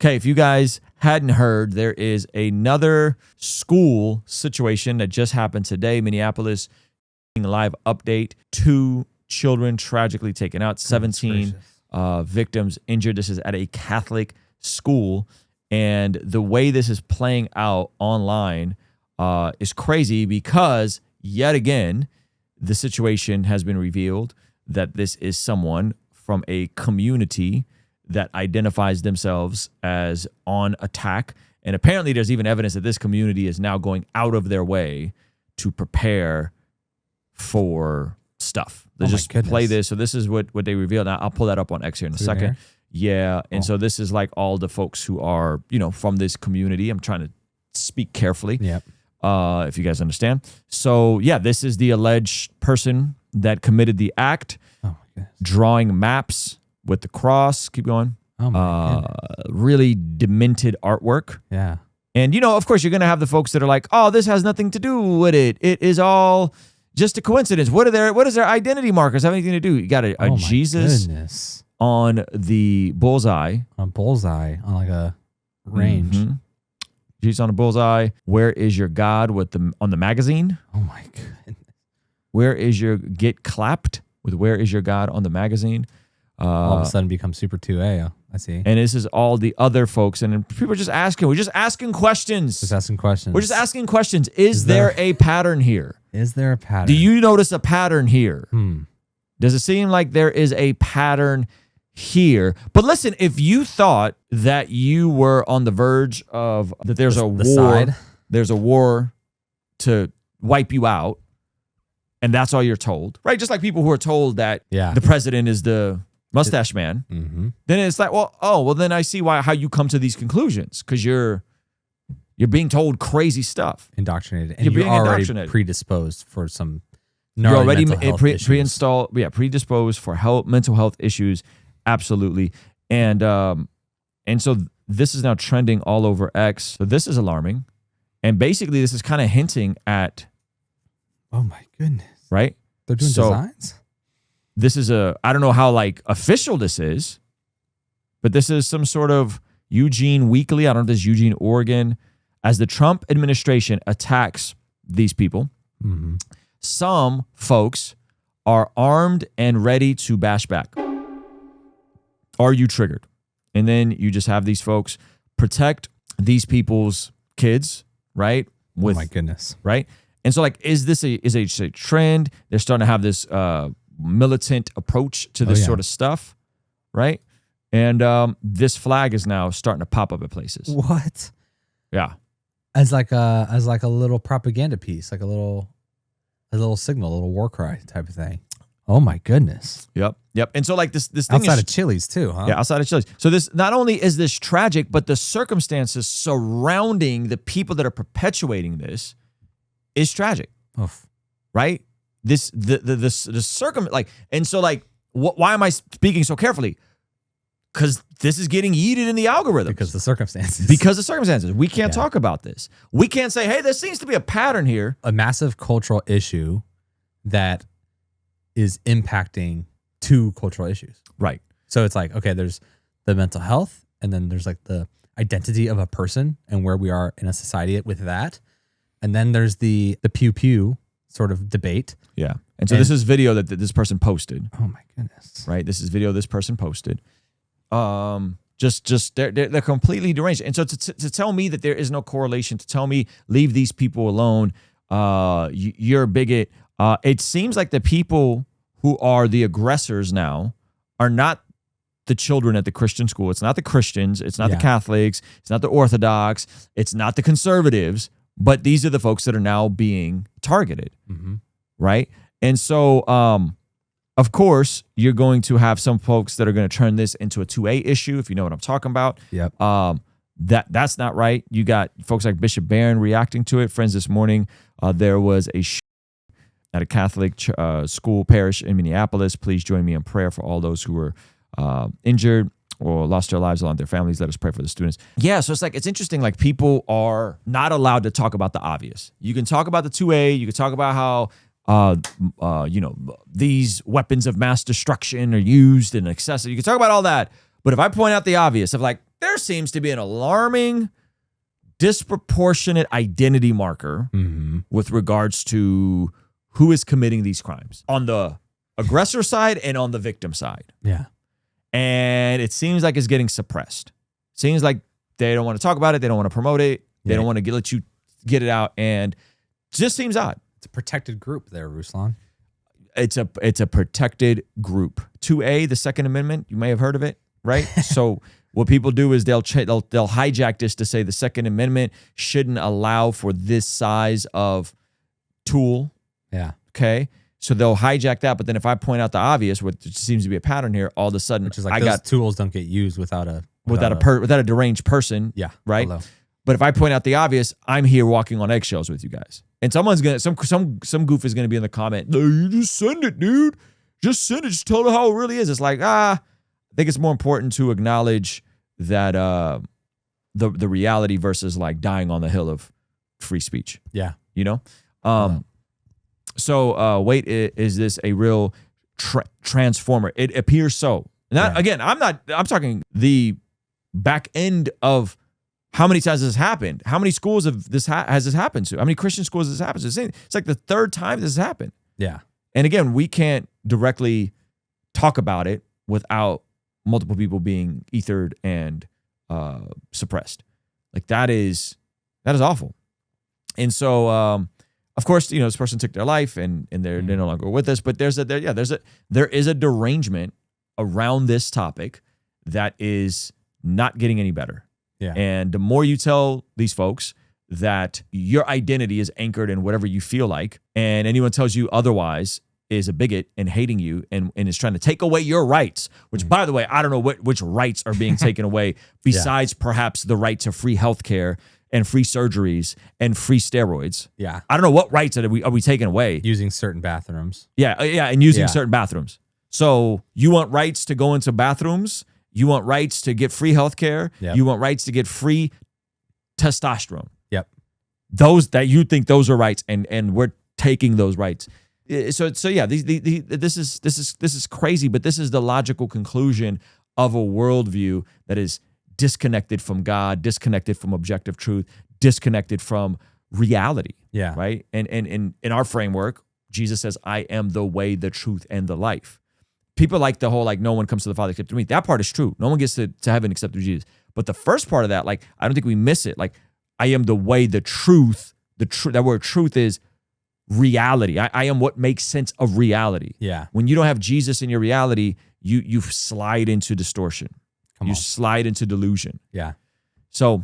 Okay, if you guys hadn't heard, there is another school situation that just happened today. Minneapolis, live update. 2 children tragically taken out, 17 victims injured. This is at a Catholic school. And the way this is playing out online is crazy because, yet again, the situation has been revealed that this is someone from a community that identifies themselves as on attack. And apparently there's even evidence that this community is now going out of their way to prepare for stuff. They just play this. So this is what they revealed. Now, I'll pull that up on X here in a second. There? Yeah. And so this is like all the folks who are, from this community. I'm trying to speak carefully. Yep. If you guys understand. So yeah, this is the alleged person that committed the act. Oh my goodness. Drawing maps with the cross. Keep going. Oh my really demented artwork. Yeah. And of course you're going to have the folks that are like, oh, this has nothing to do with it. It is all just a coincidence. What does their identity markers have anything to do? You got a Jesus on the bullseye. On bullseye, on like a range. Mm-hmm. Jesus on a bullseye. Where is your God on the magazine? Oh my goodness. Where is your get clapped with where is your God on the magazine? All of a sudden become super 2A. I see. And this is all the other folks. And people are just asking. We're just asking questions. Just asking questions. We're just asking questions. Is there a pattern here? Is there a pattern? Do you notice a pattern here? Hmm. Does it seem like there is a pattern here? But listen, if you thought that you were on the verge of that there's a war, there's a war to wipe you out, and that's all you're told, right? Just like people who are told that the president is the mustache man, then it's like, well, then I see how you come to these conclusions, because you're being told crazy stuff, indoctrinated, and you're already predisposed for some. You're already predisposed for mental health issues, absolutely, and so this is now trending all over X. So this is alarming, and basically this is kind of hinting at. Oh my goodness! Right? They're doing designs. This is I don't know how official this is, but this is some sort of Eugene Weekly. I don't know if this is Eugene, Oregon. As the Trump administration attacks these people, some folks are armed and ready to bash back. Are you triggered? And then you just have these folks protect these people's kids, right? Oh my goodness. Right? And so is this a trend? They're starting to have this militant approach to this sort of stuff, right? And this flag is now starting to pop up at places. What? Yeah. As like a little propaganda piece, like a little signal, a little war cry type of thing. Oh my goodness. Yep. And so this thing outside of Chili's too, huh? Yeah, outside of Chili's. So this not only is this tragic, but the circumstances surrounding the people that are perpetuating this is tragic. Oof. Right? Why am I speaking so carefully? Because this is getting yeeted in the algorithm. Because the circumstances. We can't talk about this. We can't say, hey, there seems to be a pattern here. A massive cultural issue that is impacting 2 cultural issues. Right. So it's like, okay, there's the mental health, and then there's the identity of a person and where we are in a society with that. And then there's the pew sort of debate. Yeah. And so this is video that this person posted. Oh my goodness. Right. This is video this person posted. They're completely deranged. And so to tell me that there is no correlation, to tell me leave these people alone, you're a bigot. It seems like the people who are the aggressors now are not the children at the Christian school. It's not the Christians. It's not the Catholics. It's not the Orthodox. It's not the conservatives. But these are the folks that are now being targeted, right? And so, of course, you're going to have some folks that are going to turn this into a 2A issue, if you know what I'm talking about. Yep. That's not right. You got folks like Bishop Barron reacting to it. Friends, this morning, there was a at a Catholic school parish in Minneapolis. Please join me in prayer for all those who were injured or lost their lives along their families. Let us pray for the students. Yeah, so it's interesting. People are not allowed to talk about the obvious. You can talk about the 2A. You can talk about how, these weapons of mass destruction are used and excessive. You can talk about all that. But if I point out the obvious of like, there seems to be an alarming, disproportionate identity marker with regards to who is committing these crimes on the aggressor side and on the victim side. Yeah. And it seems like it's getting suppressed. Seems like they don't want to talk about it. They don't want to promote it. They don't want to let you get it out. And just seems odd. It's a protected group there, Ruslan. It's a protected group. 2A, the Second Amendment, you may have heard of it, right? So what people do is they'll hijack this to say the Second Amendment shouldn't allow for this size of tool. Yeah. Okay. So they'll hijack that, but then if I point out the obvious, which seems to be a pattern here, all of a sudden, which is like those tools don't get used without a deranged person. Yeah. Right. Hello. But if I point out the obvious, I'm here walking on eggshells with you guys, and someone's gonna some goof is gonna be in the comment. No, you just send it, dude. Just send it. Just tell them how it really is. It's like I think it's more important to acknowledge that the reality versus like dying on the hill of free speech. Yeah. You know. So wait, is this a real transformer? It appears so. Again, I'm talking the back end of how many times this happened. How many schools has this happened to? How many Christian schools has this happened to? It's like the third time this has happened. Yeah. And again, we can't directly talk about it without multiple people being ethered and suppressed. Like that is awful. And so, of course, you know, this person took their life and they're no longer with us. But there is a derangement around this topic that is not getting any better. Yeah. And the more you tell these folks that your identity is anchored in whatever you feel like, and anyone tells you otherwise is a bigot and hating you and is trying to take away your rights, which by the way, I don't know which rights are being taken away besides perhaps the right to free healthcare and free surgeries and free steroids. Yeah. I don't know what rights are we taking away. Using certain bathrooms. Yeah, and using certain bathrooms. So you want rights to go into bathrooms, you want rights to get free healthcare, you want rights to get free testosterone. Yep. Those that you think those are rights, and we're taking those rights. So yeah, this is crazy, but this is the logical conclusion of a worldview that is disconnected from God, disconnected from objective truth, disconnected from reality. Yeah. Right. And in our framework, Jesus says, "I am the way, the truth, and the life." People like the whole, like, no one comes to the Father except through me. That part is true. No one gets to heaven except through Jesus. But the first part of that, like, I don't think we miss it. Like, I am the way, the truth, that word truth is reality. I am what makes sense of reality. Yeah. When you don't have Jesus in your reality, you slide into distortion. You slide into delusion. Yeah. So